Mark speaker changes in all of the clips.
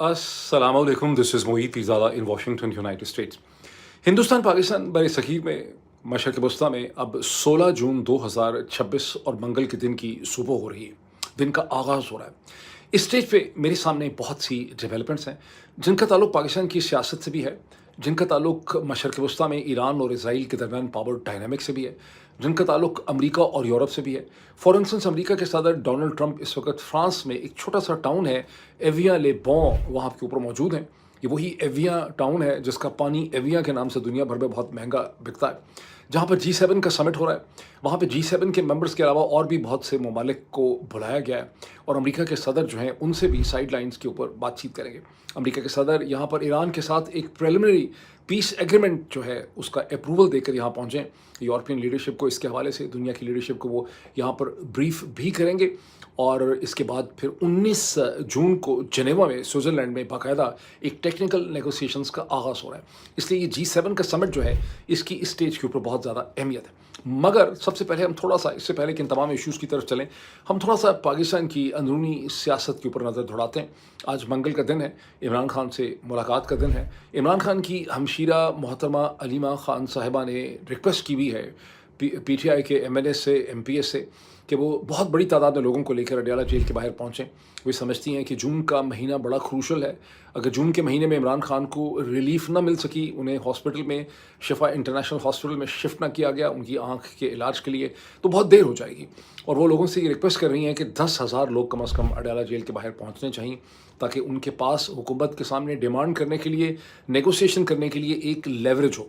Speaker 1: अस्सलामुअलैकुम, this is Moid Pirzada in Washington United states. Hindustan Pakistan बर सग़ीर में मशरक़ वस्ता में अब 16 जून 2026 और मंगल के दिन की सुबह हो रही है। दिन का आगाज़ हो रहा है। इस स्टेज पे मेरे सामने बहुत सी डेवलपमेंट्स हैं जिनका ताल्लुक पाकिस्तान की सियासत से भी है, जिनका ताल्लुक मशरक़ वस्ता में ईरान और इसराइल के दरमियान पावर डायनामिक से भी है, जिनका ताल्लुक अमेरिका और यूरोप से भी है। फॉर इंस्टेंस अमेरिका के सदर डोनाल्ड ट्रंप इस वक्त फ्रांस में एक छोटा सा टाउन है एविया ले बॉ, वहाँ के ऊपर मौजूद हैं। ये वही एविया टाउन है जिसका पानी एविया के नाम से दुनिया भर में बहुत महंगा बिकता है, जहाँ पर G7 का समिट हो रहा है। वहाँ पे G7 के मेंबर्स के अलावा और भी बहुत से ममालिक को बुलाया गया है और अमेरिका के सदर जो हैं उनसे भी साइड लाइन्स के ऊपर बातचीत करेंगे। अमेरिका के सदर यहाँ पर ईरान के साथ एक प्रिलिमिनरी पीस एग्रीमेंट जो है उसका अप्रूवल देकर यहाँ पहुँचें। यूरोपियन लीडरशिप को इसके हवाले से, दुनिया की लीडरशिप को वो यहाँ पर ब्रीफ भी करेंगे और इसके बाद फिर 19 जून को जेनेवा में, स्विट्ज़रलैंड में बाकायदा एक टेक्निकल नेगोशिएशंस का आगाज़ हो रहा है। इसलिए ये G7 का समिट जो है इसकी इस स्टेज के ऊपर बहुत ज़्यादा अहमियत है। मगर सबसे पहले हम थोड़ा सा, इससे पहले कि इन तमाम इश्यूज़ की तरफ चलें, हम थोड़ा सा पाकिस्तान की अंदरूनी सियासत के ऊपर नज़र दौड़ाते हैं। आज मंगल का दिन है, इमरान खान से मुलाकात का दिन है। इमरान खान की हमशीरा मोहतरमा अलीमा खान साहिबा ने रिक्वेस्ट की हुई है PTI के MNA से, MPS से कि वो बहुत बड़ी तादाद में लोगों को लेकर अडयाला जेल के बाहर पहुँचें। वे समझती हैं कि जून का महीना बड़ा क्रूशल है। अगर जून के महीने में इमरान खान को रिलीफ ना मिल सकी, उन्हें हॉस्पिटल में, शिफा इंटरनेशनल हॉस्पिटल में शिफ्ट ना किया गया उनकी आँख के इलाज के लिए, तो बहुत देर हो जाएगी। और वो लोगों से ये रिक्वेस्ट कर रही हैं कि 10,000 लोग कम अज़ कम अडयाला जेल के बाहर पहुँचने चाहिए ताकि उनके पास हुकूमत के सामने डिमांड करने के लिए, नेगोशिएशन करने के लिए एक लेवरेज हो।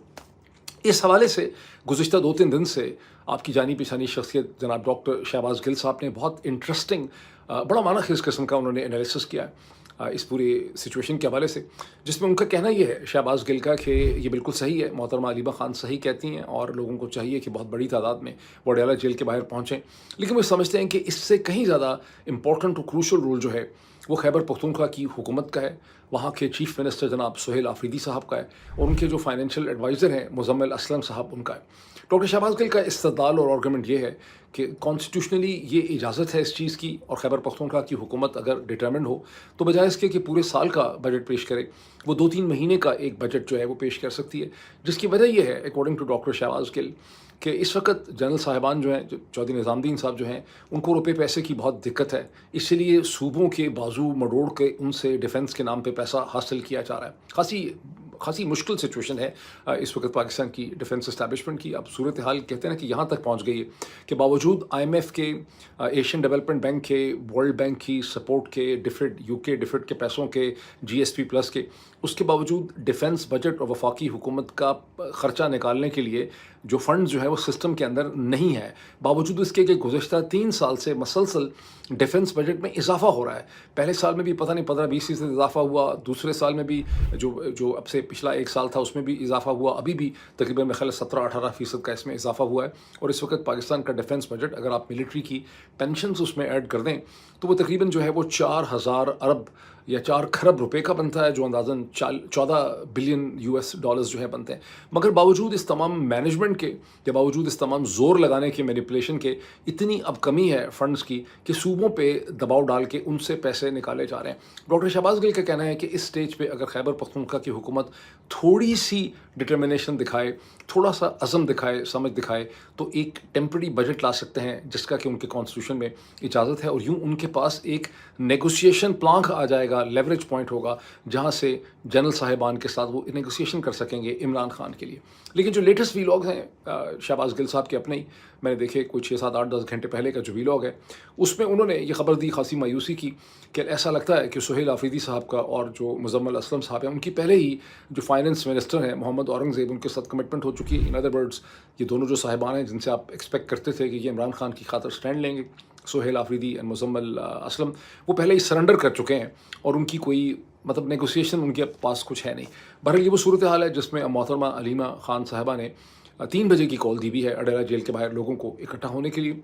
Speaker 1: इस हवाले से गुज़िश्ता 2-3 दिन से आपकी जानी पहचानी शख्सियत जनाब डॉक्टर शहबाज गिल साहब ने बहुत इंटरेस्टिंग, बड़ा माना-खेज़ किस्म का उन्होंने एनालिसिस किया है इस पूरी सिचुएशन के हवाले से, जिसमें उनका कहना ये है शहबाज गिल का कि ये बिल्कुल सही है, मोहतरमा अलीमा खान सही कहती हैं और लोगों को चाहिए कि बहुत बड़ी तादाद में वो अडयाला जेल के बाहर पहुँचें। लेकिन वो समझते हैं कि इससे कहीं ज़्यादा इंपॉर्टेंट और क्रूशल रोल जो है वो खैबर पख्तूनख्वा की हुकूमत का है, वहाँ के चीफ़ मिनिस्टर जनाब सुहेल आफरीदी साहब का है और उनके जो फाइनेंशियल एडवाइज़र हैं मुज़म्मिल असलम साहब, उनका है। डॉक्टर शहबाज गिल का इस्तदलाल और आर्गूमेंट ये है कि कॉन्स्टिट्यूशनली ये इजाज़त है इस चीज़ की, और खैबर पख्तूनख्वा की हुकूमत अगर डिटर्मिन्ड हो तो बजाय इसके कि पूरे साल का बजट पेश करे, वो 2-3 महीने का एक बजट जो है वो पेश कर सकती है। जिसकी वजह यह है according to doctor Shahbaz Gill कि इस वक्त जनरल साहिबान जो हैं, चौधरी निज़ामुद्दीन साहब जो हैं, उनको रुपए पैसे की बहुत दिक्कत है। इसलिए सूबों के बाजू मरोड़ के उनसे डिफेंस के नाम पे पैसा हासिल किया जा रहा है। खासी मुश्किल सिचुएशन है इस वक्त पाकिस्तान की डिफेंस इस्टेब्लिशमेंट की। अब सूरत हाल कहते हैं ना कि यहाँ तक पहुँच गई है कि बावजूद IMF के, एशियन डेवलपमेंट बैंक के, वर्ल्ड बैंक की सपोर्ट के, डिफिड के पैसों के, GSP प्लस के, उसके बावजूद डिफेंस बजट और वफाकी हुकूमत का ख़र्चा निकालने के लिए जो फ़ंड जो है वो सिस्टम के अंदर नहीं है। बावजूद इसके कि गुज़श्ता 3 साल से मसलसल डिफेंस बजट में इजाफा हो रहा है। पहले साल में भी पता नहीं 15-20% इजाफा हुआ, दूसरे साल में भी जो अब से पिछला 1 साल था उसमें भी इजाफा हुआ, अभी भी तकरीबन मेरे ख्याल 17-18% का इसमें इजाफा हुआ है। और इस वक्त पाकिस्तान का डिफेंस बजट अगर आप मिलिट्री की पेंशन्स उसमें ऐड कर दें तो वो तकरीबन जो है वो 4,000 अरब या 4 खरब रुपए का बनता है, जो अंदाज़न 14 बिलियन US डॉलर्स जो है बनते हैं। मगर बावजूद इस तमाम मैनेजमेंट के, या बावजूद इस तमाम ज़ोर लगाने के, मैनिपुलेशन के, इतनी अब कमी है फ़ंड्स की कि सूबों पे दबाव डाल के उनसे पैसे निकाले जा रहे हैं। डॉक्टर शहबाज गिल का कहना है कि इस स्टेज पे अगर खैबर पख्तूनख्वा की हुकूमत थोड़ी सी डिटर्मिनेशन दिखाए, थोड़ा सा अज़म दिखाए, समझ दिखाए, तो एक टेम्पररी बजट ला सकते हैं जिसका कि उनके कॉन्स्टिट्यूशन में इजाज़त है, और यूँ उनके पास एक नेगोशिएशन प्लांक आ जाएगा, लेवरेज पॉइंट होगा, जहाँ से जनरल साहिबान के साथ वो नेगोशिएशन कर सकेंगे इमरान खान के लिए। लेकिन जो लेटेस्ट वीलॉग हैं शहबाज गिल साहब के अपने ही, मैंने देखे कोई 6, 7, 8, 10 घंटे पहले का जो वीलॉग है, उसमें उन्होंने ये खबर दी खासी मायूसी की कि ऐसा लगता है कि सुहेल आफरीदी साहब का और जो मुज़म्मिल असलम साहब हैं उनकी पहले ही जो फाइनेंस मिनिस्टर हैं मोहम्मद औरंगज़ेब, उनके साथ कमिटमेंट हो चुकी है। इन अदर वर्ड्स, ये दोनों जो साहिबान हैं जिनसे आप एक्सपेक्ट करते थे कि ये इमरान खान की खातर स्टैंड लेंगे, सुहेल आफरीदी एंड मुज़म्मिल असलम, वो पहले ही सरेंडर कर चुके हैं और उनकी कोई मतलब नेगोशिएशन उनके पास कुछ है नहीं। बहरहाल ये वो सूरत हाल है जिसमें मोहतरमा अलीमा खान साहिबा ने 3 बजे की कॉल दी हुई है अडयाला जेल के बाहर लोगों को इकट्ठा होने के लिए।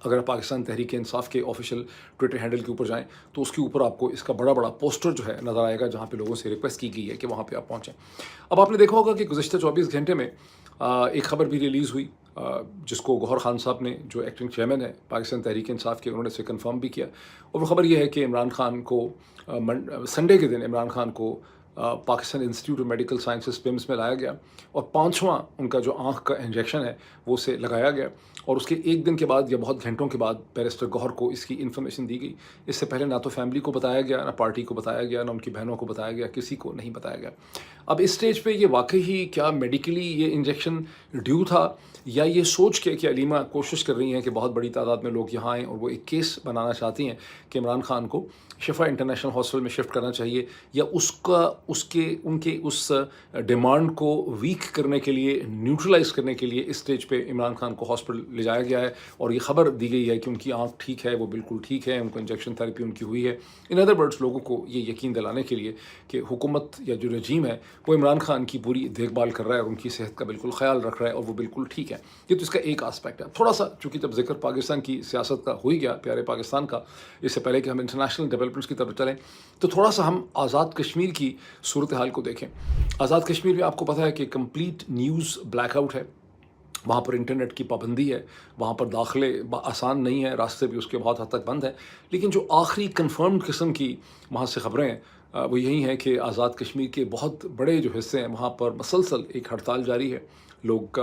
Speaker 1: अगर आप पाकिस्तान तहरीक इंसाफ के ऑफिशियल ट्विटर हैंडल के ऊपर जाएं तो उसके ऊपर आपको इसका बड़ा पोस्टर जो है नज़र आएगा, जहाँ पे लोगों से रिक्वेस्ट की गई है कि वहाँ पे आप पहुँचें। अब आपने देखा होगा कि गुज़श्ता 24 घंटे में एक ख़बर भी रिलीज़ हुई جس کو گوہر خان صاحب نے جو ایکٹنگ چیئرمین ہے پاکستان تحریک انصاف کے، انہوں نے اسے کنفرم بھی کیا. اور وہ خبر یہ ہے کہ عمران خان کو سنڈے کے دن عمران خان کو Pakistan institute of medical sciences PIMS میں لایا گیا اور 5واں ان کا جو آنکھ کا انجیکشن ہے وہ اسے لگایا گیا. اور اس کے ایک دن کے بعد یا بہت گھنٹوں کے بعد بیرسٹر گوہر کو اس کی انفارمیشن دی گئی. اس سے پہلے نہ تو فیملی کو بتایا گیا، نہ پارٹی کو بتایا گیا، نہ ان کی بہنوں کو بتایا گیا، کسی کو نہیں بتایا گیا. اب اس سٹیج پہ یہ واقعی کیا میڈیکلی یہ انجیکشن ڈیو تھا، یا یہ سوچ کے کہ علیمہ کوشش کر رہی ہیں کہ بہت بڑی تعداد میں لوگ یہاں آئیں اور وہ ایک کیس بنانا چاہتی ہیں کہ عمران خان کو شفا انٹرنیشنل ہاسپٹل میں شفٹ کرنا چاہیے، یا ان کے اس ڈیمانڈ کو ویک کرنے کے لیے، نیوٹرلائز کرنے کے لیے اس سٹیج پہ عمران خان کو ہاسپٹل لے جایا گیا ہے اور یہ خبر دی گئی ہے کہ ان کی آنکھ ٹھیک ہے، وہ بالکل ٹھیک ہے، ان کو انجیکشن تھیراپی ان کی ہوئی ہے. ان ادر ورڈس لوگوں کو یہ یقین دلانے کے لیے کہ حکومت یا جو رجیم ہے وہ عمران خان کی پوری دیکھ بھال کر رہا ہے اور ان کی صحت کا بالکل خیال رکھ رہا ہے اور وہ بالکل ٹھیک ہے. یہ تو اس کا ایک آسپیکٹ ہے. تھوڑا سا چونکہ جب ذکر پاکستان کی سیاست کا ہو ہی گیا، پیارے پاکستان کا، اس سے پہلے کہ ہم انٹرنیشنل ڈیولپمنٹس کی طرف چلیں تو تھوڑا سا ہم آزاد کشمیر کی صورتحال کو دیکھیں. آزاد کشمیر میں آپ کو پتہ ہے کہ کمپلیٹ نیوز بلیک آؤٹ ہے. وہاں پر انٹرنیٹ کی پابندی ہے، وہاں پر داخلے آسان نہیں ہیں، راستے بھی اس کے بہت حد تک بند ہیں. لیکن جو آخری کنفرمڈ قسم کی وہاں سے خبریں ہیں وہ یہی ہیں کہ آزاد کشمیر کے بہت بڑے جو حصے ہیں وہاں پر مسلسل ایک ہڑتال جاری ہے. لوگ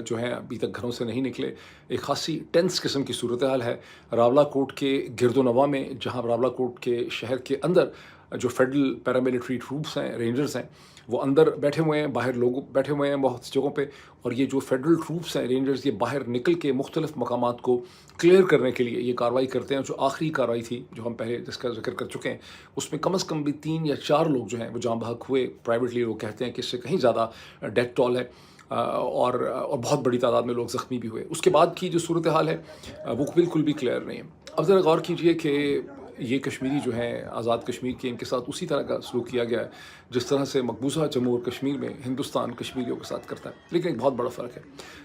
Speaker 1: جو ہیں ابھی تک گھروں سے نہیں نکلے. ایک خاصی ٹینس قسم کی صورتحال ہے راولہ کوٹ کے گرد و نواح میں، جہاں راولہ کوٹ کے شہر کے اندر جو فیڈرل پیراملٹری ٹروپس ہیں، رینجرز ہیں، وہ اندر بیٹھے ہوئے ہیں، باہر لوگ بیٹھے ہوئے ہیں بہت سی جگہوں پہ. اور یہ جو فیڈرل ٹروپس ہیں، رینجرز، یہ باہر نکل کے مختلف مقامات کو کلیئر کرنے کے لیے یہ کارروائی کرتے ہیں. جو آخری کارروائی تھی جو ہم پہلے جس کا ذکر کر چکے ہیں، اس میں کم از کم بھی 3 یا 4 لوگ جو ہیں وہ جاں بحق ہوئے. پرائیویٹلی لوگ کہتے ہیں کہ اس سے کہیں زیادہ ڈیتھ ٹول ہے، اور بہت بڑی تعداد میں لوگ زخمی بھی ہوئے. اس کے بعد کی جو صورتحال ہے وہ بالکل بھی کلیئر نہیں ہے. اب ذرا غور کیجئے کہ یہ کشمیری جو ہیں آزاد کشمیر کے، ان کے ساتھ اسی طرح کا سلوک کیا گیا ہے جس طرح سے مقبوضہ جموں اور کشمیر میں ہندوستان کشمیریوں کے ساتھ کرتا ہے. لیکن ایک بہت بڑا فرق ہے.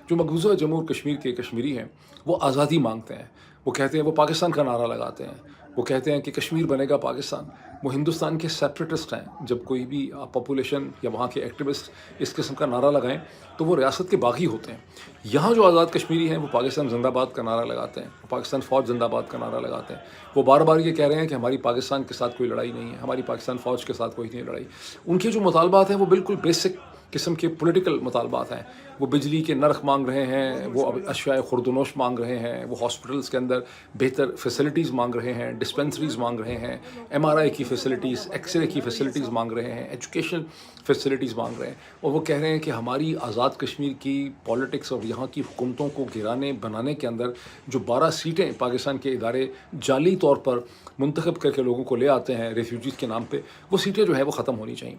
Speaker 1: جو مقبوضہ جموں اور کشمیر کے کشمیری ہیں وہ آزادی مانگتے ہیں. وہ کہتے ہیں، وہ پاکستان کا نعرہ لگاتے ہیں، وہ کہتے ہیں کہ کشمیر بنے گا پاکستان. وہ ہندوستان کے سیپریٹسٹ ہیں. جب کوئی بھی پاپولیشن یا وہاں کے ایکٹیوسٹ اس قسم کا نعرہ لگائیں تو وہ ریاست کے باغی ہوتے ہیں. یہاں جو آزاد کشمیری ہیں وہ پاکستان زندہ باد کا نعرہ لگاتے ہیں، وہ پاکستان فوج زندہ باد کا نعرہ لگاتے ہیں. وہ بار بار یہ کہہ رہے ہیں کہ ہماری پاکستان کے ساتھ کوئی لڑائی نہیں ہے، ہماری پاکستان فوج کے ساتھ کوئی نہیں لڑائی. ان کے جو مطالبات ہیں وہ بالکل بیسک قسم کے پولیٹیکل مطالبات ہیں. وہ بجلی کے نرخ مانگ رہے ہیں، وہ اشیاء خوردونوش مانگ رہے ہیں، وہ ہاسپٹلس کے اندر بہتر فیسلٹیز مانگ رہے ہیں، ڈسپنسریز مانگ رہے ہیں، MRI کی فیسلٹیز، ایکس رے کی فیسلٹیز مانگ رہے ہیں، ایجوکیشن فیسلٹیز مانگ رہے ہیں. اور وہ کہہ رہے ہیں کہ ہماری آزاد کشمیر کی پالیٹکس اور یہاں کی حکومتوں کو گرانے بنانے کے اندر جو 12 سیٹیں پاکستان کے ادارے جعلی طور پر منتخب کر کے لوگوں کو لے آتے ہیں ریفیوجیز کے نام پہ، وہ سیٹیں جو ہے وہ ختم ہونی چاہیے.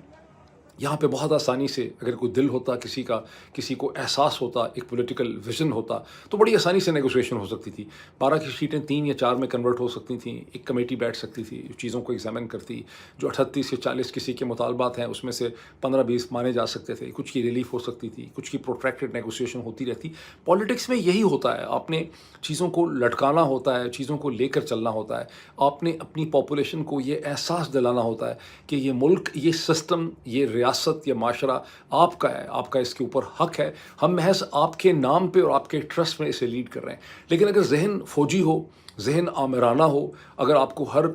Speaker 1: یہاں پہ بہت آسانی سے اگر کوئی دل ہوتا کسی کو احساس ہوتا، ایک پولیٹیکل ویژن ہوتا تو بڑی آسانی سے نیگوشیشن ہو سکتی تھی. 12 کی سیٹیں 3 یا 4 میں کنورٹ ہو سکتی تھیں. ایک کمیٹی بیٹھ سکتی تھی جو چیزوں کو ایگزامن کرتی. جو 38 یا 40 کسی کے مطالبات ہیں اس میں سے 15-20 مانے جا سکتے تھے. کچھ کی ریلیف ہو سکتی تھی، کچھ کی پروٹریکٹڈ نیگوشیشن ہوتی رہتی. پالیٹکس میں یہی ہوتا ہے. آپ نے چیزوں کو لٹکانا ہوتا ہے، چیزوں کو لے کر چلنا ہوتا ہے. آپ نے اپنی پاپولیشن کو یہ احساس دلانا ہوتا ہے کہ یہ ملک، یہ سسٹم، یہ ریاست، یہ معاشرہ آپ کا ہے، آپ کا اس کے اوپر حق ہے. ہم محض آپ کے نام پہ اور آپ کے ٹرسٹ میں اسے لیڈ کر رہے ہیں. لیکن اگر ذہن فوجی ہو، ذہن آمرانہ ہو، اگر آپ کو ہر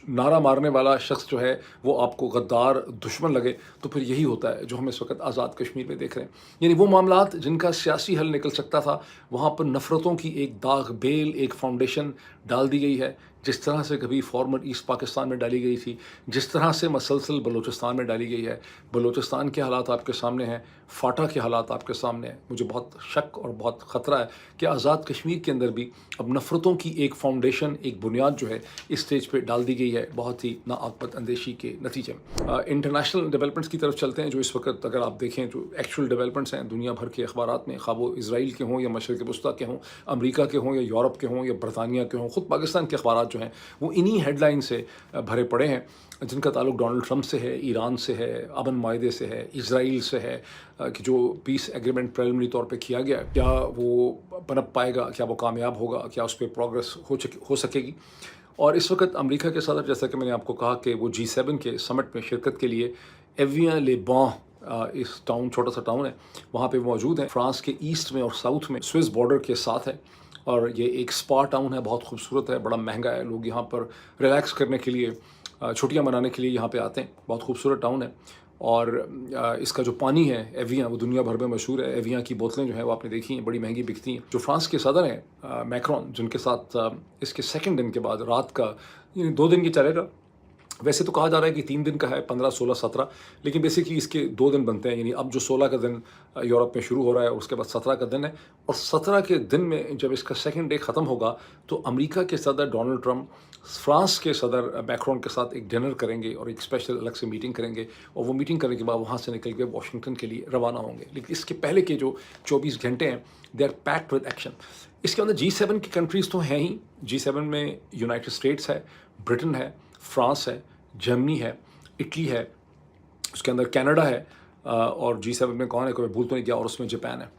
Speaker 1: نعرہ مارنے والا شخص جو ہے وہ آپ کو غدار دشمن لگے، تو پھر یہی ہوتا ہے جو ہم اس وقت آزاد کشمیر میں دیکھ رہے ہیں. یعنی وہ معاملات جن کا سیاسی حل نکل سکتا تھا، وہاں پر نفرتوں کی ایک داغ بیل، ایک فاؤنڈیشن ڈال دی گئی ہے. جس طرح سے کبھی فارمر ایسٹ پاکستان میں ڈالی گئی تھی، جس طرح سے مسلسل بلوچستان میں ڈالی گئی ہے. بلوچستان کے حالات آپ کے سامنے ہیں، فاٹا کے حالات آپ کے سامنے ہیں. مجھے بہت شک اور بہت خطرہ ہے کہ آزاد کشمیر کے اندر بھی اب نفرتوں کی ایک فاؤنڈیشن، ایک بنیاد جو ہے اس سٹیج پہ ڈال دی گئی ہے، بہت ہی ناعاقبت اندیشی کے نتیجے میں. انٹرنیشنل ڈیولپمنٹس کی طرف چلتے ہیں جو اس وقت اگر آپ دیکھیں جو ایکچوئل ڈیولپمنٹس ہیں دنیا بھر کے اخبارات میں، خواہ وہ اسرائیل کے ہوں یا مشرق وسطیٰ کے ہوں، امریکہ کے ہوں یا یورپ کے ہوں یا برطانیہ کے ہوں، خود پاکستان کے اخبارات جو ہیں وہ انہی ہیڈ لائن سے بھرے پڑے ہیں جن کا تعلق ڈونلڈ ٹرمپ سے ہے، ایران سے ہے، امن معاہدے سے ہے، اسرائیل سے ہے، کہ جو پیس ایگریمنٹ پریلیمنری طور پہ کیا گیا، کیا وہ پنپ پائے گا، کیا وہ کامیاب ہوگا، کیا اس پہ پروگرس ہو سکے گی. اور اس وقت امریکہ کے صدر، جیسا کہ میں نے آپ کو کہا کہ وہ G7 کے سمٹ میں شرکت کے لیے ایویاں لے بان इस टाउन, छोटा सा टाउन है, वहाँ पे मौजूद हैं। फ्रांस के ईस्ट में और साउथ में स्विस बॉर्डर के साथ है, और ये एक स्पा टाउन है, बहुत खूबसूरत है, बड़ा महंगा है। लोग यहाँ पर रिलैक्स करने के लिए, छुट्टियाँ मनाने के लिए यहाँ पे आते हैं। बहुत खूबसूरत टाउन है। और इसका जो पानी है एवियां, वो दुनिया भर में मशहूर है। एवियां की बोतलें जो है वो आपने देखी हैं, बड़ी महंगी बिकती हैं। जो फ्रांस के सदर हैं मैक्रोन, जिनके साथ इसके सेकंड दिन के बाद रात का, यानी 2 दिन की चलेगा। वैसे तो कहा जा रहा है कि 3 दिन का है, 15, 16, 17, लेकिन बेसिकली इसके 2 दिन बनते हैं। यानी अब जो 16 का दिन यूरोप में शुरू हो रहा है, उसके बाद 17 का दिन है, और 17 के दिन में जब इसका सेकंड डे ख़त्म होगा तो अमेरिका के सदर डोनाल्ड ट्रंप फ्रांस के सदर मैक्रोन के साथ एक डिनर करेंगे और एक स्पेशल अलग से मीटिंग करेंगे, और वो मीटिंग करने के बाद वहाँ से निकल के वाशिंगटन के लिए रवाना होंगे। लेकिन इसके पहले के जो 24 घंटे हैं, they are packed with action. इसके अंदर G7 की कंट्रीज़ तो हैं ही। G7 में यूनाइटेड स्टेट्स है, ब्रिटेन है, फ्रांस है, जर्मनी है, इटली है, उसके अंदर कनाडा है, और G7 में कौन है, कोई भूल तो नहीं गया, और उसमें जापान है।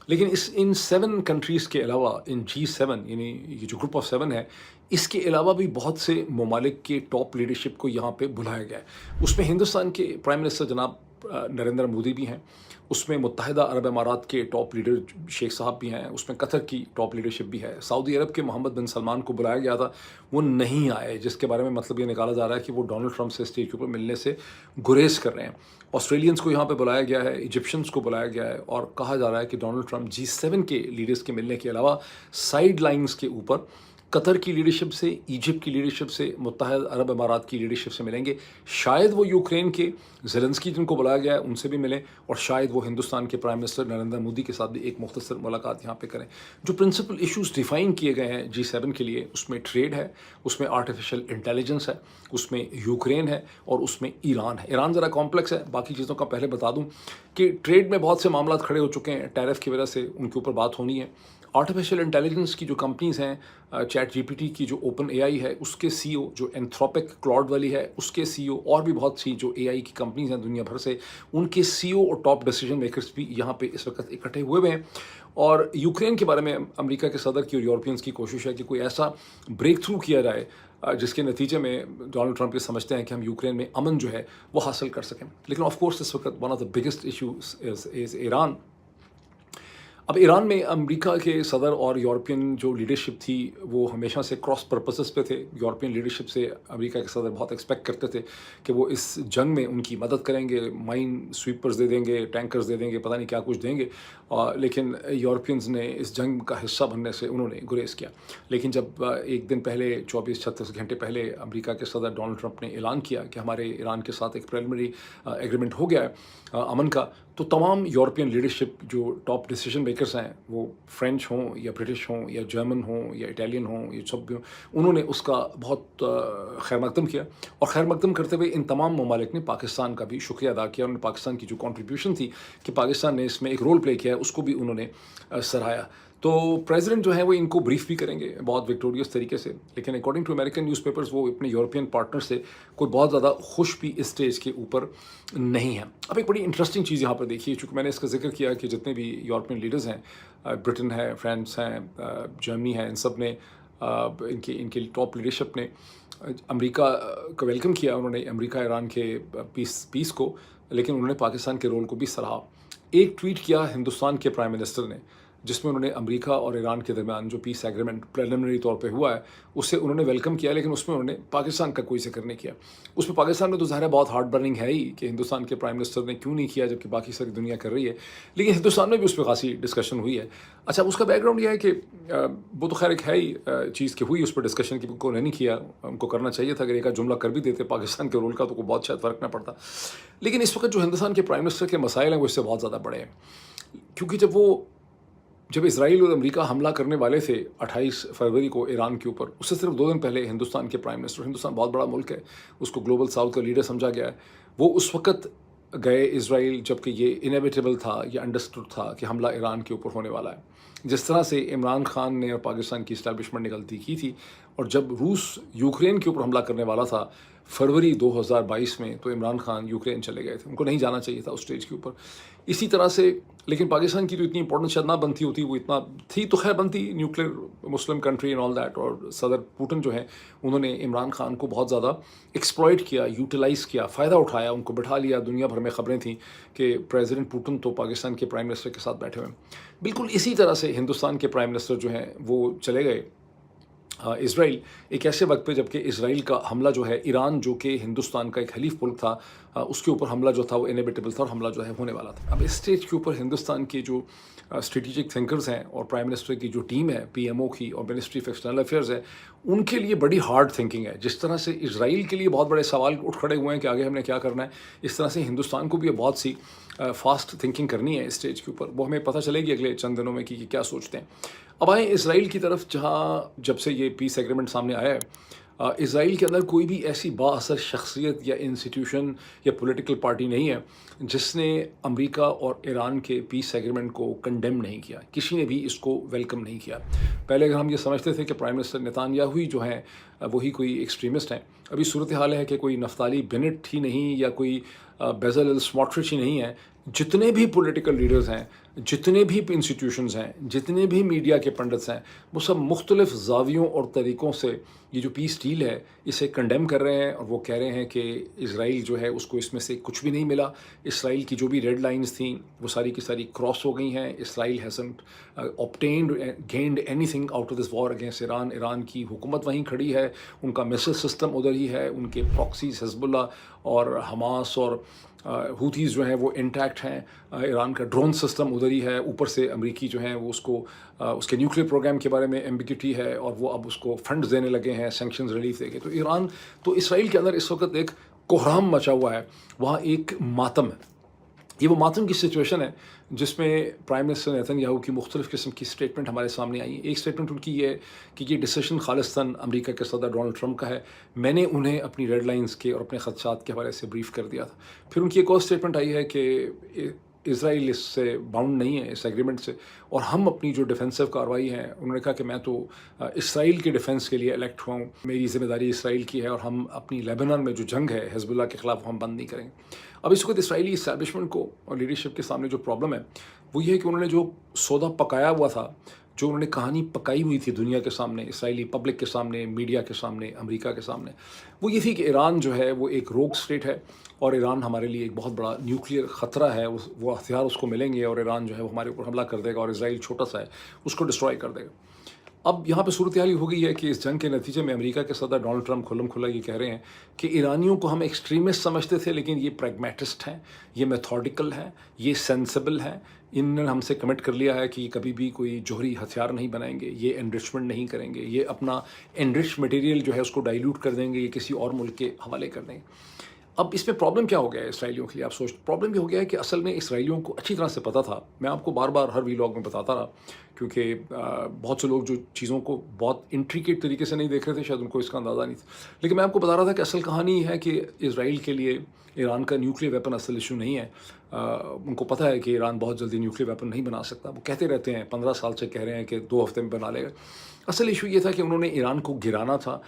Speaker 1: लेकिन इन 7 कंट्रीज़ के अलावा इन G7, यानी ये जो ग्रुप ऑफ 7 है, इसके अलावा भी बहुत से ममालिक के टॉप लीडरशिप को यहाँ पे बुलाया गया है। उसमें हिंदुस्तान के प्राइम मिनिस्टर जनाब नरेंद्र मोदी भी हैं, उसमें मुत्तहिदा अरब अमारात के टॉप लीडर शेख साहब भी हैं, उसमें कतर की टॉप लीडरशिप भी है। सऊदी अरब के मोहम्मद बिन सलमान को बुलाया गया था, वो नहीं आए, जिसके बारे में मतलब ये निकाला जा रहा है कि वो डोनाल्ड ट्रंप से स्टेज के ऊपर मिलने से गुरेज कर रहे हैं। ऑस्ट्रेलियंस को यहाँ पे बुलाया गया है, इजिप्शियंस को बुलाया गया है, और कहा जा रहा है कि डोनाल्ड ट्रंप G7 के लीडर्स के मिलने के अलावा साइड लाइन्स के ऊपर कतर की लीडरशिप से, इजिप्ट की लीडरशिप से, मुत्तहिदा अरब अमारात की लीडरशिप से मिलेंगे। शायद वो यूक्रेन के ज़ेलेंस्की जिनको बुलाया गया है उनसे भी मिलें, और शायद वो हिंदुस्तान के प्राइम मिनिस्टर नरेंद्र मोदी के साथ भी एक मुख्तसर मुलाकात यहाँ पे करें। जो प्रिंसिपल इश्यूज़ डिफ़ाइन किए गए हैं G7 के लिए, उसमें ट्रेड है, उसमें आर्टिफिशियल इंटेलिजेंस है, उसमें यूक्रेन है, और उसमें ईरान है। ईरान ज़रा कॉम्प्लेक्स है, बाकी चीज़ों का पहले बता दूँ कि ट्रेड में बहुत से मामला खड़े हो चुके हैं, टैरिफ की वजह से उनके ऊपर बात होनी है। आर्टिफिशियल इंटेलिजेंस की जो कंपनीज़ हैं, चैट GPT की जो ओपन AI है उसके CEO, जो एंथ्रोपिक क्लाउड वाली है उसके CEO, और भी बहुत सी जो AI की कंपनीज़ हैं दुनिया भर से, उनके CEO और टॉप डिसीजन मेकर्स भी यहाँ पे इस वक्त इकट्ठे हुए हुए हैं। और यूक्रेन के बारे में अमेरिका के सदर की और यूरोपियंस की कोशिश है कि कोई ऐसा ब्रेक थ्रू किया जाए जिसके नतीजे में डोनाल्ड ट्रंप ये समझते हैं कि हम यूक्रेन में अमन जो है वो हासिल कर सकें। लेकिन ऑफ कोर्स इस वक्त one of the biggest issues is Iran. अब ईरान में अमेरिका के सदर और यूरोपियन जो लीडरशिप थी वो हमेशा से क्रॉस पर्पसेस पे थे। यूरोपियन लीडरशिप से अमेरिका के सदर बहुत एक्सपेक्ट करते थे कि वो इस जंग में उनकी मदद करेंगे, माइन स्वीपर्स दे देंगे, टैंकर्स दे देंगे, पता नहीं क्या कुछ देंगे। लेकिन यूरोपियंस ने इस जंग का हिस्सा बनने से उन्होंने गुरेज किया। लेकिन जब एक दिन पहले 24-36 घंटे पहले अमेरिका के सदर डोनाल्ड ट्रंप ने ऐलान किया कि हमारे ईरान के साथ एक प्रिलिमिनरी एग्रीमेंट हो गया है अमन का, तो तमाम यूरोपियन लीडरशिप जो टॉप डिसीजन मेकर्स हैं, वो फ्रेंच हों या ब्रिटिश हों या जर्मन हों या इटालियन हों, ये सब भी हों, उन्होंने उसका बहुत खैर मकदम किया। और खैर मकदम करते हुए इन तमाम ममालिक ने पाकिस्तान का भी शुक्रिया अदा किया। उन्होंने पाकिस्तान की जो कॉन्ट्रीब्यूशन थी कि पाकिस्तान ने इसमें एक रोल प्ले किया है, उसको भी उन्होंने सराहाया। तो प्रेसिडेंट जो है वो इनको ब्रीफ भी करेंगे बहुत विक्टोरियस तरीके से। लेकिन अकॉर्डिंग टू अमेरिकन न्यूज़पेपर्स वो अपने यूरोपियन पार्टनर से कोई बहुत ज़्यादा खुश भी इस स्टेज के ऊपर नहीं है। अब एक बड़ी इंटरेस्टिंग चीज़ यहाँ पर देखिए, चूँकि मैंने इसका जिक्र किया कि जितने भी यूरोपियन लीडर्स हैं, ब्रिटेन है, फ्रांस हैं, जर्मनी है, इन सब ने इनके टॉप लीडरशिप ने अमेरिका का वेलकम किया। उन्होंने अमेरिका ईरान के पीस को, लेकिन उन्होंने पाकिस्तान के रोल को भी सराहा। एक ट्वीट किया हिंदुस्तान के प्राइम मिनिस्टर ने, जिसमें उन्होंने अमेरिका और ईरान के दरमियान जो पीस एग्रीमेंट प्रिलिमिनरी तौर पे हुआ है उसे उन्होंने वेलकम किया, लेकिन उसमें उन्होंने पाकिस्तान का कोई जिक्र नहीं किया। उसमें पाकिस्तान में तो ज़ाहिर है बहुत हार्ट बर्निंग है ही कि हिंदुस्तान के प्राइम मिनिस्टर ने क्यों नहीं किया जबकि बाकी सारी दुनिया कर रही है। लेकिन हिंदुस्तान में भी उस पर खासी डिस्कशन हुई है। अच्छा, उसका बैकग्राउंड यह है कि वो तो खैर एक है ही चीज़ की हुई उस पर डिस्कशन की, उनको नहीं किया, उनको करना चाहिए था। अगर एक जुमला कर भी देते पाकिस्तान के रोल का तो कोई बहुत शायद फ़र्क ना पड़ता। लेकिन इस वक्त जो हिंदुस्तान के प्राइम मिनिस्टर के मसाइल हैं वो इससे बहुत ज़्यादा बड़े हैं, क्योंकि जब इजराइल और अमेरिका हमला करने वाले थे 28 फरवरी को ईरान के ऊपर, उससे सिर्फ 2 दिन पहले हिंदुस्तान के प्राइम मिनिस्टर, हिंदुस्तान बहुत बड़ा मुल्क है, उसको ग्लोबल साउथ का लीडर समझा गया है, वो उस वक्त गए इजराइल जबकि ये इनेविटेबल था, ये अंडरस्टूड था कि हमला ईरान के ऊपर होने वाला है। जिस तरह से इमरान खान ने और पाकिस्तान की इस्टेब्लिशमेंट ने गलती की थी, और जब रूस यूक्रेन के ऊपर हमला करने वाला था फरवरी 2022 में तो इमरान खान यूक्रेन चले गए थे, उनको नहीं जाना चाहिए था उस स्टेज के ऊपर। इसी तरह से लेकिन पाकिस्तान की तो इतनी इंपॉर्टेंस शायद ना बनती होती, वो इतना थी तो खैर बनती, nuclear Muslim country and all that. और सदर पुतिन जो है उन्होंने इमरान खान को बहुत ज़्यादा एक्सप्लॉइट किया, यूटिलाइज़ किया, फ़ायदा उठाया, उनको बिठा लिया। दुनिया भर में ख़बरें थी कि प्रेसिडेंट पुतिन तो पाकिस्तान के प्राइम मिनिस्टर के साथ बैठे हुए हैं। बिल्कुल इसी तरह से हिंदुस्तान के प्राइम मिनिस्टर जो हैं वो चले गए इसराइल, एक ऐसे वक्त पे जबकि इसराइल का हमला जो है ईरान जो कि हिंदुस्तान का एक हलीफ मुल्क था, उसके ऊपर हमला जो था वो इनएविटेबल था और हमला जो है होने वाला था। अब इस स्टेज के ऊपर हिंदुस्तान के जो स्ट्रेटिजिक थिंकर्स हैं और प्राइम मिनिस्टर की जो टीम है पीएमओ की और मिनिस्ट्री ऑफ एक्सटर्नल अफेयर्स है, उनके लिए बड़ी हार्ड थिंकिंग है। जिस तरह से इसराइल के लिए बहुत बड़े सवाल उठ खड़े हुए हैं कि आगे हमने क्या करना है, इस तरह से हिंदुस्तान को भी बहुत सी फास्ट थिंकिंग करनी है इस स्टेज के ऊपर। वो हमें पता चलेगी अगले चंद दिनों में कि क्या सोचते हैं। अब आए इसराइल की तरफ, जहाँ जब से ये पीस एग्रीमेंट सामने आया है, इसराइल के अंदर कोई भी ऐसी बाअसर शख्सियत या इंस्टीट्यूशन या पॉलिटिकल पार्टी नहीं है जिसने अमेरिका और ईरान के पीस एग्रीमेंट को कंडेम नहीं किया। किसी ने भी इसको वेलकम नहीं किया। पहले अगर हम ये समझते थे कि प्राइम मिनिस्टर नेतान्याहू ही जो हैं वही कोई एक्सट्रीमिस्ट हैं, अभी सूरत हाल है कि कोई नफ्ताली बेनेट ही नहीं या कोई बेज़लेल स्मोट्रिच ही नहीं है। जितने भी पॉलिटिकल लीडर्स हैं, जितने भी इंस्टीट्यूशंस हैं, जितने भी मीडिया के पंडित्स हैं, वो सब मुख्तलिफ ज़ावियों और तरीक़ों से ये जो पीस डील है इसे कंडेम कर रहे हैं। और वो कह रहे हैं कि इसराइल जो है उसको इसमें से कुछ भी नहीं मिला। इसराइल की जो भी रेड लाइंस थी वो सारी की सारी क्रॉस हो गई हैं। Israel hasn't obtained gained anything out of this war against Iran. Iran की हुकूमत वहीं खड़ी है, उनका मिसाइल सिस्टम उधर ही है, उनके प्रॉक्सीज हिजबुल्लाह और हमास और हूथीज़ जो हैं वो इंटैक्ट हैं, ईरान का ड्रोन सिस्टम उधर ही है। ऊपर से अमरीकी जो हैं वो उसको उसके न्यूक्लियर प्रोग्राम के बारे में एम्बिग्यूटी है और वो अब उसको फंड्स देने लगे हैं, सैंक्शंस रिलीफ देके। तो ईरान तो इसराइल के अंदर इस वक्त एक कोहराम मचा हुआ है, वहाँ एक मातम है। ये वो मातम की सिचुएशन है जिसमें प्राइम मिनिस्टर नेतन्याहू की मुख्तलिफ़ किस्म की स्टेटमेंट हमारे सामने आई। एक स्टेटमेंट उनकी ये है कि ये डिसीजन खालिस्तान अमेरिका के सदर डोनाल्ड ट्रंप का है, मैंने उन्हें अपनी रेड लाइंस के और अपने खदशात के हवाले से ब्रीफ कर दिया था। फिर उनकी एक और स्टेटमेंट आई है कि इसराइल इससे बाउंड नहीं है, इस एग्रीमेंट से, और हम अपनी जो डिफेंसिव कार्रवाई है, उन्होंने कहा कि मैं तो इसराइल के डिफेंस के लिए इलेक्ट हुआ हूँ, मेरी ज़िम्मेदारी इसराइल की है और हम अपनी लेबनान में जो जंग है हिजबुल्लाह के ख़िलाफ़ हम बंद नहीं करेंगे। अब इस वक्त इसराइली इस्टेब्लिशमेंट को और लीडरशिप के सामने जो प्रॉब्लम है वो ये है कि उन्होंने जो सौदा पकाया हुआ था, जो उन्होंने कहानी पकाई हुई थी दुनिया के सामने, इसराइली पब्लिक के सामने, मीडिया के सामने, अमेरिका के सामने, वो ये थी कि ईरान जो है वो एक रोग स्टेट है और ईरान हमारे लिए एक बहुत बड़ा न्यूक्लियर ख़तरा है। वो हथियार उसको मिलेंगे और ईरान जो है वो हमारे ऊपर हमला कर देगा और इसराइल छोटा सा है उसको डिस्ट्रॉय कर देगा। अब यहाँ पे सूरत हाल हो गई है कि इस जंग के नतीजे में अमेरिका के सदर डोनाल्ड ट्रंप खुल्लम खुल्ला ये कह रहे हैं कि ईरानियों को हम एक्सट्रीमिस्ट समझते थे, लेकिन ये प्रैग्मेटिस्ट हैं, ये मेथोडिकल हैं, ये सेंसिबल हैं। इन्होंने हमसे कमिट कर लिया है कि कभी भी कोई जोहरी हथियार नहीं बनाएंगे, ये एनरिचमेंट नहीं करेंगे, ये अपना एनरिच मटेरियल जो है उसको डाइल्यूट कर देंगे, ये किसी और मुल्क के हवाले कर देंगे। अब इसमें प्रॉब्लम क्या हो गया है इसराइलियों के लिए, आप सोच, प्रॉब्लम ये हो गया है कि असल में इसराइलियों को अच्छी तरह से पता था। मैं आपको बार बार हर वीलॉग में बताता रहा, क्योंकि बहुत से लोग जो चीज़ों को बहुत इंट्रिकेट तरीके से नहीं देख रहे थे, शायद उनको इसका अंदाज़ा नहीं था। लेकिन मैं आपको बता रहा था कि असल कहानी है कि इसराइल के लिए ईरान का न्यूक्लियर वेपन असल इशू नहीं है। उनको पता है कि ईरान बहुत जल्दी न्यूक्लियर वेपन नहीं बना सकता। वो कहते रहते हैं, 15 साल से कह रहे हैं कि 2 हफ्ते में बना लेगा। असल इशू ये था कि उन्होंने ईरान को गिराना था,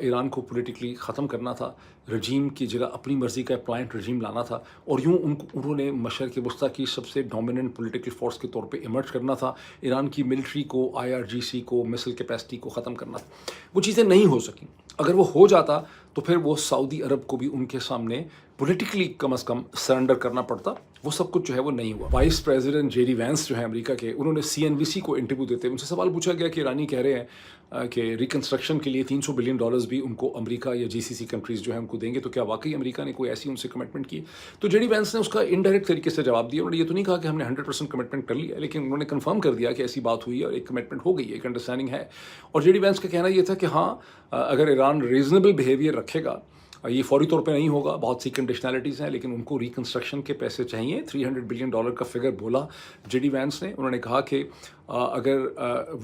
Speaker 1: ईरान को पॉलिटिकली ख़त्म करना था, रजीम की जगह अपनी मर्ज़ी का अप्लायंट रजीम लाना था, और यूँ उन्होंने मशरक़ वस्ती की सबसे डोमिनेंट पॉलिटिकल फोर्स के तौर पे इमर्ज करना था। ईरान की मिलिट्री को, IRGC को, मिसाइल कैपेसिटी को ख़त्म करना था। वो चीज़ें नहीं हो सकी। अगर वो हो जाता तो फिर वो सऊदी अरब को भी उनके सामने पॉलिटिकली कम अज़ कम सरेंडर करना पड़ता। वो सब कुछ जो है वो नहीं हुआ। वाइस प्रेसिडेंट JD वैंस जो है अमेरिका के, उन्होंने CNBC को इंटरव्यू देते उनसे सवाल पूछा गया कि ईरानी कह रहे हैं कि रिकन्स्ट्रक्शन के लिए $300 बिलियन भी उनको अमेरिका या GCC कंट्रीज़ जो है उनको देंगे, तो क्या वाकई अमेरिका ने कोई ऐसी उनसे कमिटमेंट की? तो JD वैंस ने उसका इनडायरेक्ट तरीके से जवाब दिया। उन्होंने ये तो नहीं कहा कि हमने 100% कमिटमेंट कर लिया, लेकिन उन्होंने कन्फर्म कर दिया कि ऐसी बात हुई है और एक कमिटमेंट हो गई है, एक अंडरस्टैंडिंग है। और JD वैंस का कहना ये था कि हाँ, अगर ईरान रीजनेबल बिहेवियर रखेगा, ये फौरी तौर पे नहीं होगा, बहुत सी कंडीशनैलिटीज़ हैं, लेकिन उनको रिकन्स्ट्रक्शन के पैसे चाहिए। $300 बिलियन का फिगर बोला JD वैंस ने। उन्होंने कहा कि अगर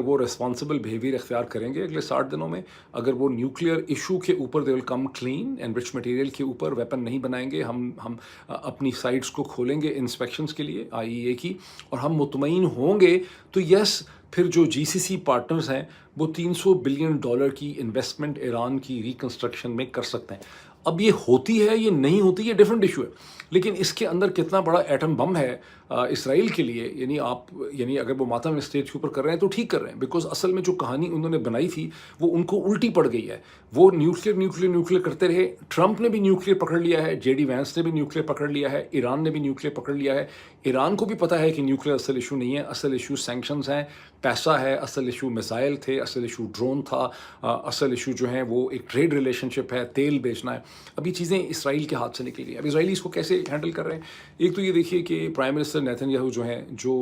Speaker 1: वो रिस्पॉन्सिबल बिहेवियर इख्तियार करेंगे अगले 60 दिनों में, अगर वो न्यूक्लियर इशू के ऊपर they will come clean, enrich material के ऊपर वेपन नहीं बनाएंगे, हम अपनी साइट्स को खोलेंगे इंस्पेक्शंस के लिए IAEA की, और हम मुतमईन होंगे तो यस, پھر جو GCC پارٹنرز ہیں وہ $300 بلین کی انویسٹمنٹ ایران کی ریکنسٹرکشن میں کر سکتے ہیں. اب یہ ہوتی ہے یہ نہیں ہوتی یہ ڈیفرنٹ ایشو ہے, لیکن اس کے اندر کتنا بڑا ایٹم بم ہے اسرائیل کے لیے, یعنی اگر وہ ماتم اسٹیج کے اوپر کر رہے ہیں تو ٹھیک کر رہے ہیں, بیکاز اصل میں جو کہانی انہوں نے بنائی تھی وہ ان کو الٹی پڑ گئی ہے. وہ نیوکلیر کرتے رہے. ٹرمپ نے بھی نیوکلیر پکڑ لیا ہے, JD وینس نے بھی نیوکلیر پکڑ لیا ہے, ایران نے بھی نیوکلیر پکڑ لیا ہے. ایران کو بھی پتہ ہے کہ نیوکلیر اصل ایشو نہیں ہے, اصل ایشو سینکشنز ہیں, پیسہ ہے, اصل ایشو میزائل تھے, اصل ایشو ڈرون تھا, اصل ایشو جو ہے وہ ایک ٹریڈ ریلیشن شپ ہے, تیل بیچنا ہے. اب یہ چیزیں اسرائیل کے ہاتھ سے نکل گئی. اب اسرائیلی اس کو کیسے ہینڈل کر رہے ہیں؟ ایک تو یہ دیکھیے کہ پرائم منسٹر نیتن یاہو جو ہیں, جو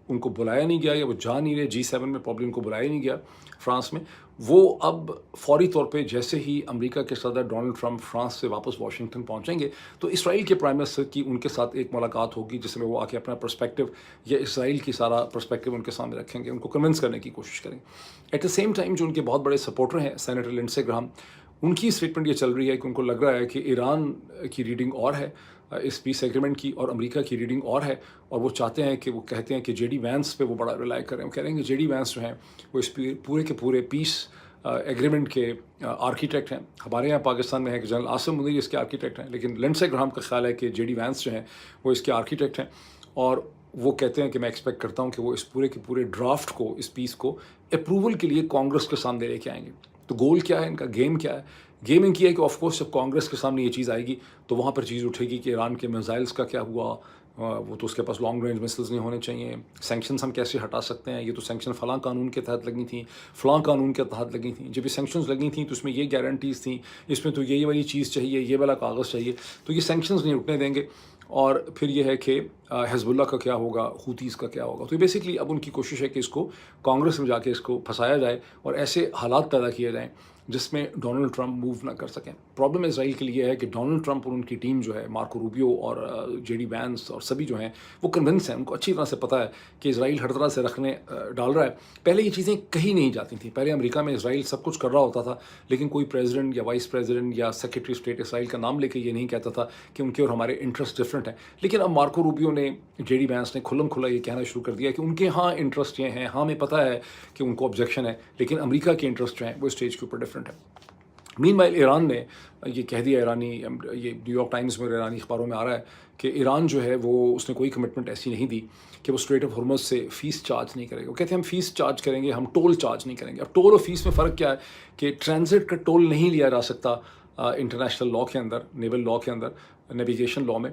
Speaker 1: ان کو بلایا نہیں گیا یا وہ جا نہیں رہے, G7 میں پرابلم ان کو بلایا نہیں گیا فرانس میں, وہ اب فوری طور پہ جیسے ہی امریکہ کے صدر ڈونلڈ ٹرمپ فرانس سے واپس واشنگٹن پہنچیں گے تو اسرائیل کے پرائم منسٹر کی ان کے ساتھ ایک ملاقات ہوگی, جس میں وہ آ کے اپنا پرسپیکٹو یا اسرائیل کی سارا پرسپیکٹو ان کے سامنے رکھیں گے, ان کو کنونس کرنے کی کوشش کریں. ایٹ دا سیم ٹائم جو ان کے بہت بڑے سپورٹر ہیں سینیٹر لنڈسے گراہم, ان کی اسٹیٹمنٹ یہ چل رہی ہے کہ ان کو لگ رہا ہے کہ ایران کی ریڈنگ اور ہے اس پیس ایگریمنٹ کی اور امریکہ کی ریڈنگ اور ہے, اور وہ چاہتے ہیں کہ وہ کہتے ہیں کہ JD وینس پہ وہ بڑا ریلائی کریں. وہ کہہ رہے ہیں کہ JD وینس جو ہیں وہ اس پورے کے پورے پیس ایگریمنٹ کے آرکیٹیکٹ ہیں. ہمارے یہاں پاکستان میں ہے کہ جنرل عاصم منیر اس کے آرکیٹیکٹ ہیں, لیکن لنڈسے گراہم کا خیال ہے کہ JD وینس جو ہیں وہ اس کے آرکیٹیکٹ ہیں, اور وہ کہتے ہیں کہ میں ایکسپیکٹ کرتا ہوں کہ وہ اس پورے کے پورے ڈرافٹ کو, اس پیس کو اپروول کے لیے کانگریس کے سامنے لے کے آئیں گے. تو گول کیا ہے ان کا, گیم کیا ہے؟ گیم ان کی ہے کہ آف کورس جب کانگریس کے سامنے یہ چیز آئے گی تو وہاں پر چیز اٹھے گی کہ ایران کے میزائلز کا کیا ہوا, وہ تو اس کے پاس لانگ رینج میسلز نہیں ہونے چاہیے, سینکشنز ہم کیسے ہٹا سکتے ہیں, یہ تو سینکشن فلاں قانون کے تحت لگی تھیں, فلاں قانون کے تحت لگی تھیں, جب یہ سینکشنز لگی تھیں تو اس میں یہ گارنٹیز تھیں, اس میں تو یہ والی چیز چاہیے, یہ والا کاغذ چاہیے, تو یہ سینکشنز نہیں اٹھنے دیں گے. اور پھر یہ ہے کہ حزب اللہ کا کیا ہوگا, ہوتیز کا کیا ہوگا. تو بیسکلی اب ان کی کوشش ہے کہ اس کو کانگریس میں جا کے اس کو پھنسایا جائے اور ایسے حالات پیدا کیے جائیں جس میں ڈونلڈ ٹرمپ موو نہ کر سکیں. پرابلم اسرائیل کے لیے ہے کہ ڈونلڈ ٹرمپ اور ان کی ٹیم جو ہے, مارکو روبیو اور JD وینس اور سبھی جو ہیں وہ کنونس ہیں, ان کو اچھی طرح سے پتہ ہے کہ اسرائیل ہر طرح سے رکھنے ڈال رہا ہے. پہلے یہ چیزیں کہیں نہیں جاتی تھیں. پہلے امریکہ میں اسرائیل سب کچھ کر رہا ہوتا تھا, لیکن کوئی پریزیڈنٹ یا وائس پریزیڈنٹ یا سیکرٹری اسٹیٹ اسرائیل کا نام لے کے یہ نہیں کہتا تھا کہ ان کے اور ہمارے انٹرسٹ ڈفرینٹ ہیں. لیکن اب مارکو روبیو نے, JD وینس نے کھلم کھلا یہ کہنا شروع کر دیا کہ ان کے ہاں انٹرسٹ یہ ہیں, ہاں ہمیں پتہ ہے کہ ان کو آبجیکشن ہے, لیکن امریکہ کے انٹرسٹ جو ہیں وہ اسٹیج کے اوپر ڈفرینٹ ہے. مین وائل ایران نے یہ کہہ دیا, یہ نیو یارک ٹائمز میں ایرانی اخباروں میں آ رہا ہے کہ ایران جو ہے وہ اس نے کوئی کمٹمنٹ ایسی نہیں دی کہ وہ اسٹریٹ آف ہرمز سے فیس چارج نہیں کرے گا. وہ کہتے ہیں ہم فیس چارج کریں گے, ہم ٹول چارج نہیں کریں گے. اب ٹول اور فیس میں فرق کیا ہے کہ ٹرانزٹ کا ٹول نہیں لیا جا سکتا انٹرنیشنل لاء کے اندر, نیول لاء کے اندر, نیویگیشن لاء میں,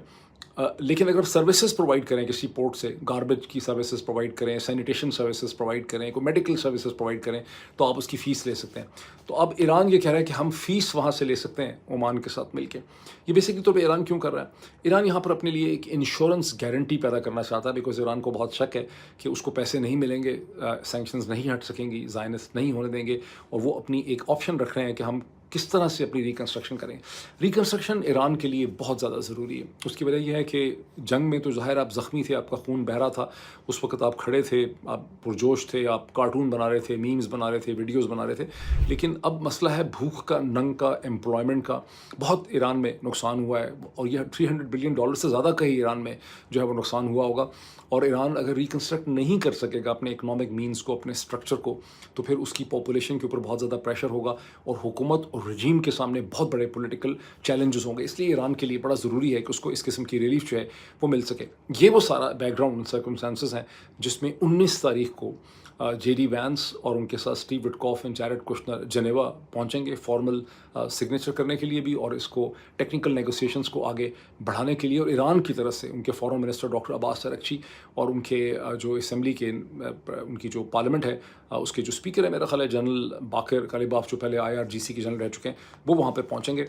Speaker 1: لیکن اگر سروسز پرووائڈ کریں کسی پورٹ سے, گاربیج کی سروسز پرووائڈ کریں, سینیٹیشن سروسز پرووائڈ کریں, کوئی میڈیکل سروسز پرووائڈ کریں, تو آپ اس کی فیس لے سکتے ہیں. تو اب ایران یہ کہہ رہا ہے کہ ہم فیس وہاں سے لے سکتے ہیں عمان کے ساتھ مل کے. یہ بیسکلی طور پہ ایران کیوں کر رہا ہے؟ ایران یہاں پر اپنے لیے ایک انشورنس گارنٹی پیدا کرنا چاہتا ہے, بیکاز ایران کو بہت شک ہے کہ اس کو پیسے نہیں ملیں گے, سینکشنز نہیں ہٹ سکیں گی, زائنسٹ نہیں ہونے دیں گے, اور وہ اپنی ایک آپشن رکھ رہے ہیں کہ ہم کس طرح سے اپنی ریکنسٹرکشن کریں. ریکنسٹرکشن ایران کے لیے بہت زیادہ ضروری ہے. اس کی وجہ یہ ہے کہ جنگ میں تو ظاہر آپ زخمی تھے, آپ کا خون بہہ رہا تھا, اس وقت آپ کھڑے تھے, آپ پرجوش تھے, آپ کارٹون بنا رہے تھے, میمز بنا رہے تھے, ویڈیوز بنا رہے تھے. لیکن اب مسئلہ ہے بھوک کا, ننگ کا, امپلائمنٹ کا. بہت ایران میں نقصان ہوا ہے, اور یہ $300 بلین سے زیادہ کا ہی ایران میں جو ہے وہ نقصان ہوا ہوگا. اور ایران اگر ریکنسٹرکٹ نہیں کر سکے گا اپنے اکنامک مینز کو, اپنے اسٹرکچر کو, تو پھر اس کی پاپولیشن کے اوپر بہت زیادہ پریشر ہوگا, اور حکومت اور رجیم کے سامنے بہت بڑے پولیٹیکل چیلنجز ہوں گے. اس لیے ایران کے لیے بڑا ضروری ہے کہ اس کو اس قسم کی ریلیف جو ہے وہ مل سکے. یہ وہ سارا بیک گراؤنڈ سرکمسٹانسز ہیں جس میں 19 تاریخ کو JD وینس اور ان کے ساتھ اسٹیو وٹکاف اور جیرڈ کشنر جنیوا پہنچیں گے فارمل سگنیچر کرنے کے لیے بھی, اور اس کو ٹیکنیکل نیگوسیشنز کو آگے بڑھانے کے لیے. اور ایران کی طرف سے ان کے فارن منسٹر ڈاکٹر عباس اراغچی اور ان کے جو اسمبلی کے, ان کی جو پارلیمنٹ ہے اس کے جو اسپیکر ہے, میرا خیال ہے جنرل باقر کالیباف, جو پہلے IRGC کے جنرل رہ چکے ہیں, وہ وہاں پہ پہنچیں گے.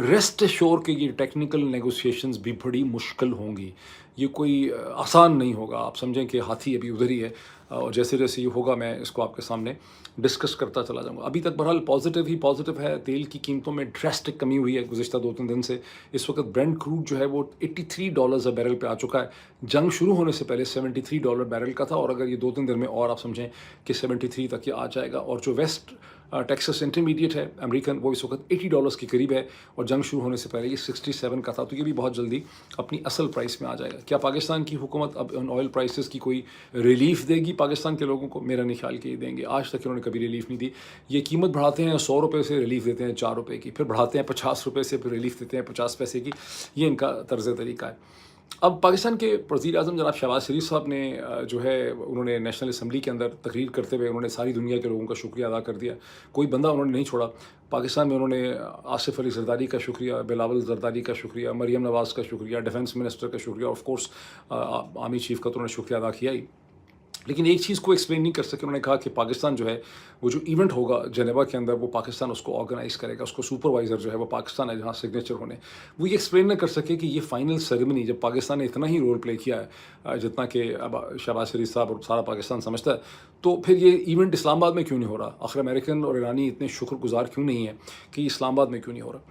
Speaker 1: ریسٹ ایشور کہ یہ ٹیکنیکل نیگوسیشنز بھی بڑی مشکل ہوں گی, یہ کوئی آسان نہیں ہوگا. آپ سمجھیں کہ ہاتھی ابھی ادھر ہی ہے, اور جیسے جیسے یہ ہوگا میں اس کو آپ کے سامنے ڈسکس کرتا چلا جاؤں گا. ابھی تک بہرحال پازیٹیو ہی پازیٹیو ہے. تیل کی قیمتوں میں ڈراسٹک کمی ہوئی ہے گزشتہ 2-3 دن سے. اس وقت برینٹ کروڈ جو ہے وہ $83 بیرل پہ آ چکا ہے. جنگ شروع ہونے سے پہلے $73 بیرل کا تھا, اور اگر یہ 2-3 دن میں اور آپ سمجھیں کہ 73 تک یہ آ جائے گا. اور جو ویسٹ टेक्सास इंटरमीडिएट है अमेरिकन, वो इस वक्त $80 के करीब है और जंग शुरू होने से पहले ये 67 का था, तो ये भी बहुत जल्दी अपनी असल प्राइस में आ जाएगा। क्या पाकिस्तान की हुकूमत अब उन ऑयल प्राइसेस की कोई रिलीफ देगी पाकिस्तान के लोगों को? मेरा नहीं ख्याल कि ये देंगे। आज तक इन्होंने कभी रिलीफ नहीं दी। ये कीमत बढ़ाते हैं 100 रुपये से, रिलीफ देते हैं 4 रुपये की, फिर बढ़ाते हैं 50 रुपये से, फिर रिलीफ देते हैं 50 पैसे की। ये इनका तर्ज़ तरीका है। अब पाकिस्तान के वज़ीर-ए-आज़म जनाब शहबाज शरीफ साहब ने जो है उन्होंने नेशनल असम्बली के अंदर तकरीर करते हुए उन्होंने सारी दुनिया के लोगों का शुक्रिया अदा कर दिया। कोई बंदा उन्होंने नहीं छोड़ा। पाकिस्तान में उन्होंने आसिफ अली ज़रदारी का शुक्रिया, बिलावल ज़रदारी का शुक्रिया, मरियम नवाज़ का शुक्रिया, डिफेंस मिनिस्टर का शुक्रिया, ऑफ कोर्स आर्मी चीफ का तो उन्होंने शुक्रिया अदा किया ही। लेकिन एक चीज़ को एक्सप्लेन नहीं कर सके। उन्होंने कहा कि पाकिस्तान जो है वो जो इवेंट होगा जेनेवा के अंदर वो पाकिस्तान उसको ऑर्गेनाइज़ करेगा, उसको सुपरवाइज़र जो है वो पाकिस्तान है जहाँ सिग्नेचर होने। वो ये एक्सप्लेन ना कर सके कि ये फाइनल सेरेमनी जब पाकिस्तान ने इतना ही रोल प्ले किया है जितना कि अब शहबाज शरीफ साहब और सारा पाकिस्तान समझता है, तो फिर ये इवेंट इस्लामाबाद में क्यों नहीं हो रहा? आखिर अमेरिकन और ईरानी इतने शुक्रगुजार क्यों नहीं है कि इस्लामाबाद में क्यों नहीं हो रहा?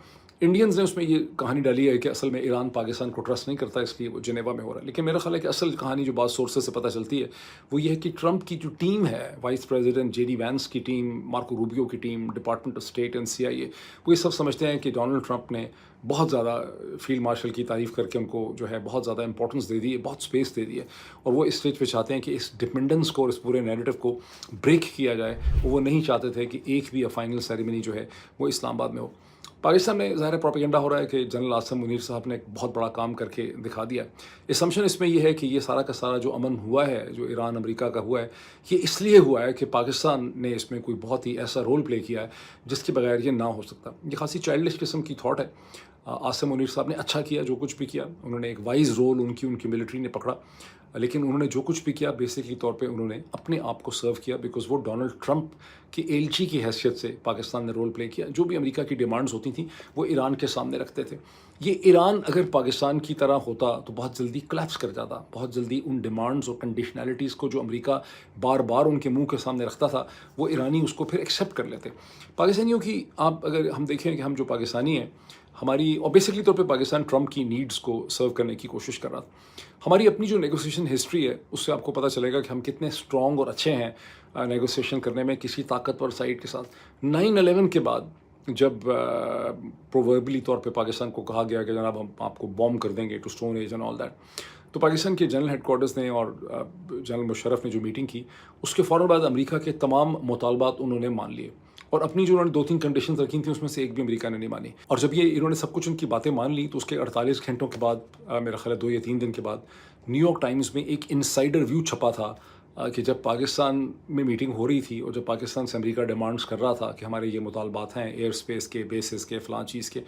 Speaker 1: इंडियंस ने उसमें ये कहानी डाली है कि असल में ईरान पाकिस्तान को ट्रस्ट नहीं करता, इसलिए वो जेनेवा में हो रहा है। लेकिन मेरा ख्याल है कि असल कहानी जो बात सोर्सेज से पता चलती है वो ये है कि ट्रंप की जो टीम है, वाइस प्रेसिडेंट जेडी वैंस की टीम, मार्को रूबियो की team, department of state and CIA, वो ये सब समझते हैं कि डोनाल्ड ट्रंप ने बहुत ज़्यादा फील्ड मार्शल की तारीफ़ करके उनको जो है बहुत ज़्यादा इंपॉर्टेंस दे दी है, बहुत स्पेस दे दी है, और वो इस स्टेज पे चाहते हैं कि इस डिपेंडेंस को और इस पूरे नैरेटिव को ब्रेक किया जाए। वो नहीं चाहते थे कि एक भी फाइनल सेरेमनी जो है वो इस्लामाबाद में हो। पाकिस्तान में ज़ाहिर प्रोपेगेंडा हो रहा है कि जनरल आसिम मुनीर साहब ने एक बहुत बड़ा काम करके दिखा दिया। असम्पशन इसमें यह है कि ये सारा का सारा जो अमन हुआ है, जो ईरान अमेरिका का हुआ है, ये इसलिए हुआ है कि पाकिस्तान ने इसमें कोई बहुत ही ऐसा रोल प्ले किया है जिसके बगैर ये ना हो सकता। ये खासी चाइल्डिश किस्म की थॉट है। आसिम मुनीर साहब ने अच्छा किया जो कुछ भी किया, उन्होंने एक वाइज रोल उनकी मिलिट्री ने पकड़ा, लेकिन उन्होंने जो कुछ भी किया बेसिकली तौर पे उन्होंने अपने आप को सर्व किया, बिकॉज वो डोनाल्ड ट्रंप की एलची की हैसियत से पाकिस्तान ने रोल प्ले किया। जो भी अमेरिका की डिमांड्स होती थी वो ईरान के सामने रखते थे। ये ईरान अगर पाकिस्तान की तरह होता तो बहुत जल्दी कोलैप्स कर जाता, बहुत जल्दी उन डिमांड्स और कंडीशनैलिटीज़ को जो अमेरिका बार बार उनके मुंह के सामने रखता था वो ईरानी उसको फिर एक्सेप्ट कर लेते। पाकिस्तानियों की आप अगर हम देखें कि हम जो पाकिस्तानी हैं, हमारी और बेसिकली तौर पे पाकिस्तान ट्रंप की नीड्स को सर्व करने की कोशिश कर रहा था। हमारी अपनी जो नेगोशिएशन हिस्ट्री है उससे आपको पता चलेगा कि हम कितने स्ट्रॉन्ग और अच्छे हैं नेगोशिएशन करने में किसी ताकतवर साइड के साथ। 9/11 के बाद जब प्रोवर्बली तौर पे पाकिस्तान को कहा गया कि जनाब हम आपको बॉम्ब कर देंगे to stone age and all that, तो पाकिस्तान के जनरल हेडक्वार्टर्स ने और जनरल मुशर्रफ ने जो मीटिंग की उसके फ़ौरन बाद अमेरिका के तमाम मुतालबात उन्होंने मान लिए, और अपनी जो उन्होंने 2-3 कंडीशंस रखी थी उसमें से एक भी अमेरिका ने नहीं मानी। और जब ये इन्होंने सब कुछ उनकी बातें मान ली तो उसके 48 घंटों के बाद, मेरा ख्याल है 2 या 3 दिन के बाद, न्यूयॉर्क टाइम्स में एक इनसाइडर व्यू छपा था कि जब पाकिस्तान में मीटिंग हो रही थी और जब पाकिस्तान से अमेरिका डिमांड्स कर रहा था कि हमारे ये मुतालबात हैं एयर स्पेस के, बेसिस के, फ़लाँ चीज़ के,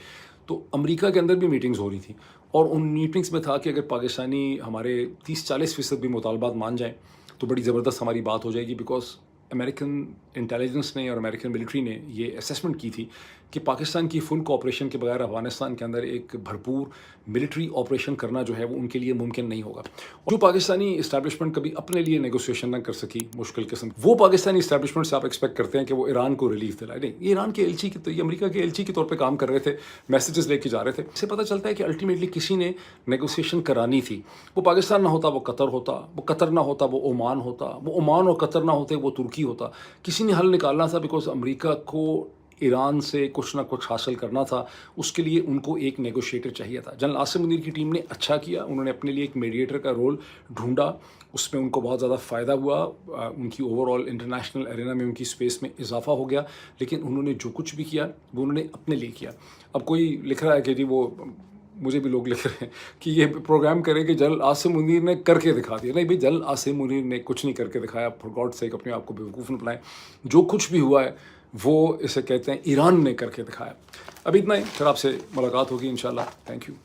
Speaker 1: तो अमेरिका के अंदर भी मीटिंग्स हो रही थी और उन मीटिंग्स में था कि अगर पाकिस्तानी हमारे 30-40% भी मुतालबात मान जाएँ तो बड़ी ज़बरदस्त हमारी बात हो जाएगी, बिकॉज अमेरिकन इंटेलिजेंस ने और अमेरिकन मिलिट्री ने ये असेसमेंट की थी कि पाकिस्तान की फुल कोऑपरेशन के बगैर अफगानिस्तान के अंदर एक भरपूर मिलिट्री ऑपरेशन करना जो है वो उनके लिए मुमकिन नहीं होगा। जो पाकिस्तानी इस्टेब्लिशमेंट कभी अपने लिए नेगोशिएशन ना कर सकी, मुश्किल किस्म, वो पाकिस्तानी इस्टेब्लिशमेंट से आप एक्सपेक्ट करते हैं कि वो ईरान को रिलीफ दिलाए। नहीं, ये ईरान के एलची की, तो ये अमेरिका के एलची के तौर पर काम कर रहे थे, मैसेजेस लेके जा रहे थे। इससे पता चलता है कि अल्टीमेटली किसी ने नेगोशिएशन करानी थी। वो पाकिस्तान ना होता वो कतर होता, वो कतर ना होता वो ओमान होता, वो ओमान और कतर ना होते वो तुर्की होता। किसी ने हल निकालना था, बिकॉज अमेरिका को ईरान से कुछ ना कुछ हासिल करना था, उसके लिए उनको एक नेगोशिएटर चाहिए था। जनरल आसिम मुनीर की टीम ने अच्छा किया, उन्होंने अपने लिए एक मीडिएटर का रोल ढूंढा, उसमें उनको बहुत ज़्यादा फ़ायदा हुआ, उनकी ओवरऑल इंटरनेशनल एरिना में उनकी स्पेस में इजाफा हो गया। लेकिन उन्होंने जो कुछ भी किया वो उन्होंने अपने लिए किया। अब कोई लिख रहा है कि जी वो, मुझे भी लोग लिख रहे हैं कि ये प्रोग्राम करें कि जनरल आसिम मुनीर ने करके दिखा दिया। नहीं भाई, जनरल आसिम मुनीर ने कुछ नहीं करके दिखाया। फॉर गॉड सेक अपने आप को बेवकूफ़ न बनाएं। जो कुछ भी हुआ है वो इसे कहते हैं ईरान ने करके दिखाया। अभी इतना ही, फिर आपसे मुलाकात होगी इंशाल्लाह। Thank you.